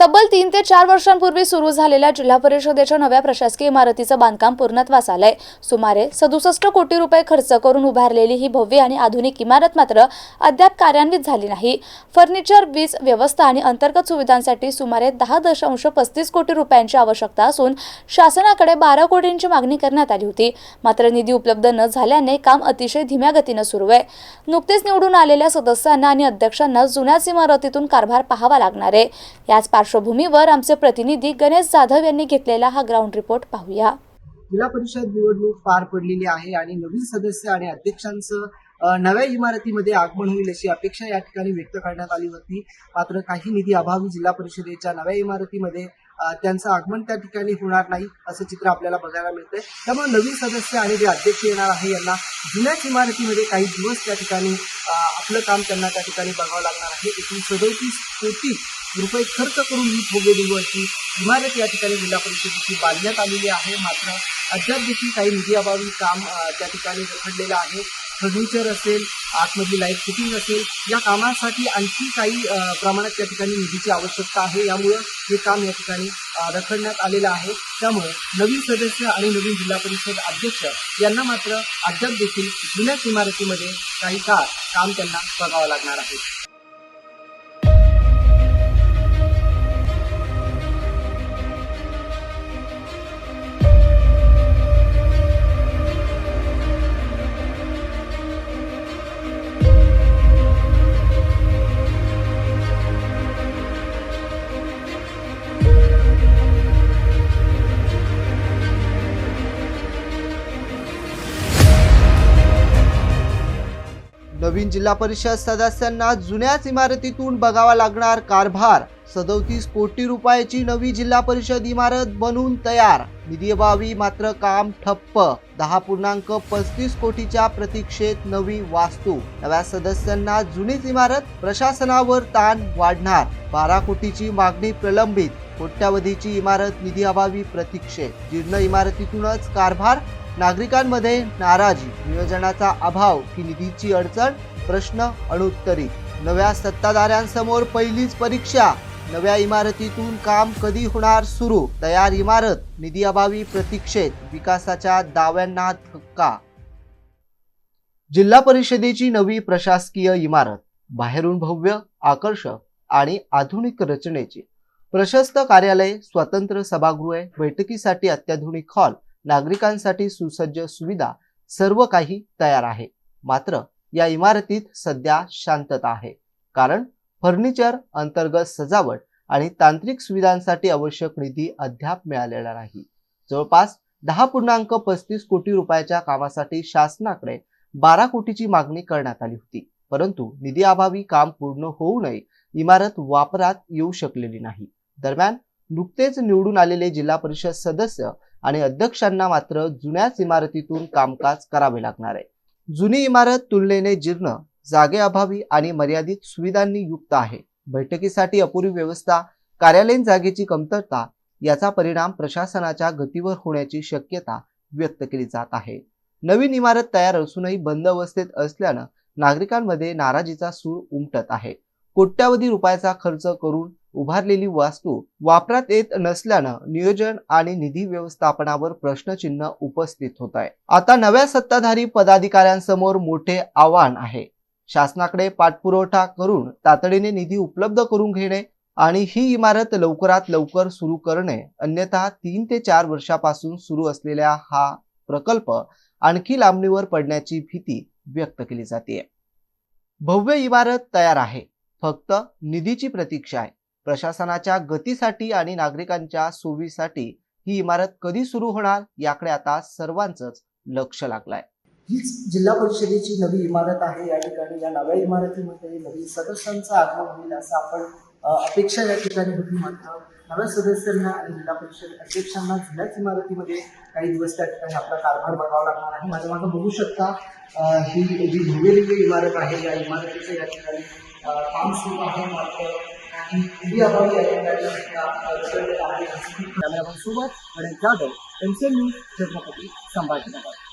तब्बल 3 ते 4 वर्षांपूर्वी सुरू झालेल्या जिल्हा परिषदेच्या नव्या प्रशासकीय इमारतीचं बांधकाम पूर्णत्वास आलंय। सुमारे 67 कोटी रुपये खर्च करून उभारलेली ही भव्य आणि आधुनिक इमारत मात्र अद्याप कार्यान्वित झाली नाही। फर्निचर, वीज व्यवस्था आणि अंतर्गत सुविधांसाठी सुमारे 10.35 कोटी रुपयांची आवश्यकता असून शासनाकडे 12 कोटींची मागणी करण्यात आली होती। मात्र निधी उपलब्ध न झाल्याने काम अतिशय धीम्या गतीने सुरू आहे। नुकतेच निवडून आलेल्या सदस्यांना आणि अध्यक्षांना जुन्याच इमारतीतून कारभार पाहावा लागणार आहे। याच पार्श्वभूमीवर आमचे प्रतिनिधी गणेश जाधव यांनी घेतलेला हा ग्राउंड रिपोर्ट पाहूया। जिल्हा परिषद निवडणूक पार पडलेली आहे आणि नवीन सदस्य आणि अध्यक्षांचं नव्या इमारतीमध्ये आगमन होईल अशी अपेक्षा या ठिकाणी व्यक्त करण्यात आली होती। मात्र काही निधी अभावी जिल्हा परिषदेच्या नव्या इमारतीमध्ये त्यांचं आगमन त्या ठिकाणी होणार नाही असं चित्र आपल्याला बघायला मिळतंय। त्यामुळे नवीन सदस्य आणि जे अध्यक्ष येणार आहे यांना जुन्याच इमारतीमध्ये काही दिवस त्या ठिकाणी आपलं काम त्यांना त्या ठिकाणी बघावं लागणार आहे। एकूण 37 कोटी रुपये खर्च करून ही भव्य दिवशी इमारत या ठिकाणी जिल्हा परिषदेची बांधण्यात आलेली आहे। मात्र अद्याप देखील काही निधी अभावी काम त्या ठिकाणी रखडलेलं आहे। फर्निचर असेल, आतमधली लाईट फिटिंग असेल, या कामासाठी आणखी काही प्रमाणात त्या ठिकाणी निधीची आवश्यकता आहे। यामुळे हे काम या ठिकाणी रखडण्यात आलेलं आहे। त्यामुळे नवीन सदस्य आणि नवीन जिल्हा परिषद अध्यक्ष यांना मात्र अद्याप देखील जुन्याच इमारतीमध्ये काही काळ काम त्यांना बघावं लागणार आहे। नवीन जिल्हा परिषद सदस्यांना जुन्याच इमारतीतून बघावा लागणार कारभार। 37 कोटी रुपयाची नवी जिल्हा परिषद इमारत बनून तयार, निधीअभावी मात्र काम ठप्प। 10.35 कोटीच्या प्रतीक्षेत नवी वास्तू। नव्या सदस्यांना जुनीच इमारत, प्रशासनावर ताण वाढणार। 12 कोटीची मागणी प्रलंबित, कोट्यावधीची इमारत निधीअभावी प्रतीक्षेत। जीर्ण इमारतीतूनच कारभार, नागरिकांमध्ये नाराजी, नियोजनाचा अभाव की निधीची अडचण, प्रश्न अनुत्तरित। नव्या सत्ताधाऱ्यांसमोर पहिलीच परीक्षा, नव्या इमारतीतून काम कधी होणार सुरू? तयार इमारत निधीअभावी प्रतीक्षेत, विकासाच्या दाव्यांना धक्का। जिल्हा परिषदेची नवी प्रशासकीय इमारत, बाहेरून भव्य, आकर्षक आणि आधुनिक रचनेची। प्रशस्त कार्यालय, स्वतंत्र सभागृहे, बैठकीसाठी अत्याधुनिक हॉल, नागरिकांसाठी सुसज्ज सुविधा, सर्व काही तयार आहे। मात्र या इमारतीत सध्या शांतता आहे, कारण फर्निचर, अंतर्गत सजावट आणि तांत्रिक सुविधांसाठी आवश्यक निधी अद्याप मिळालेला नाही। जवळपास 10.35 कोटी रुपयाच्या कामासाठी शासनाकडे 12 कोटीची मागणी करण्यात आली होती, परंतु निधी अभावी काम पूर्ण होऊ नये इमारत वापरात येऊ शकलेली नाही। दरम्यान नुकतेच निवडून आलेले जिल्हा परिषद सदस्य आणि अध्यक्षांना मात्र जुन्याच इमारतीतून कामकाज करावे लागणार आहे। जुनी इमारत तुलनेने जीर्ण, जागेअभावी आणि मर्यादित सुविधांनी युक्त आहे। बैठकीसाठी अपुरी व्यवस्था, कार्यालयीन जागेची कमतरता याचा परिणाम प्रशासनाच्या गतीवर होण्याची शक्यता व्यक्त केली जात आहे। नवीन इमारत तयार असूनही बंद अवस्थेत असल्यानं नागरिकांमध्ये नाराजीचा सूर उमटत आहे। कोट्यावधी रुपयाचा खर्च करून उभारलेली वास्तू वापरात येत नसल्यानं नियोजन आणि निधी व्यवस्थापनावर प्रश्नचिन्ह उपस्थित होत आहे। आता नव्या सत्ताधारी पदाधिकाऱ्यांसमोर मोठे आव्हान आहे। शासनाकडे पाठपुरावा करून तातडीने निधी उपलब्ध करून घेणे आणि ही इमारत लवकरात लवकर सुरू करणे, अन्यथा 3 ते 4 वर्षापासून सुरू असलेला हा प्रकल्प आणखी लांबणीवर पडण्याची भीती व्यक्त केली जाते। भव्य इमारत तयार आहे, फक्त निधीची प्रतीक्षा आहे। प्रशासनाच्या गतीसाठी आणि नागरिकांच्या सोयीसाठी ही इमारत कधी सुरू होणार याकडे आता सर्वांचंच लक्ष लागलंय। हीच जिल्हा परिषदेची नवी इमारत आहे। या ठिकाणी या नव्या इमारतीमध्ये नवीन सदस्यांचं आगमन होईल असं आपण अपेक्षा या ठिकाणी होती। मात्र नव्या सदस्यांना आणि जिल्हा परिषद अध्यक्षांना जुन्याच इमारतीमध्ये काही दिवस त्या ठिकाणी आपला कारभार बघावा लागणार आहे। माझ्या मागे बघू शकता ही जी भव्य इमारत आहे, या इमारतीचं या ठिकाणी काम सुरू आहे। मात्र निधी अभावी या ठिकाणी कॅमेरामन सोबत गणेश जाधव, MCN न्यूज, छत्रपती संभाजीनगर।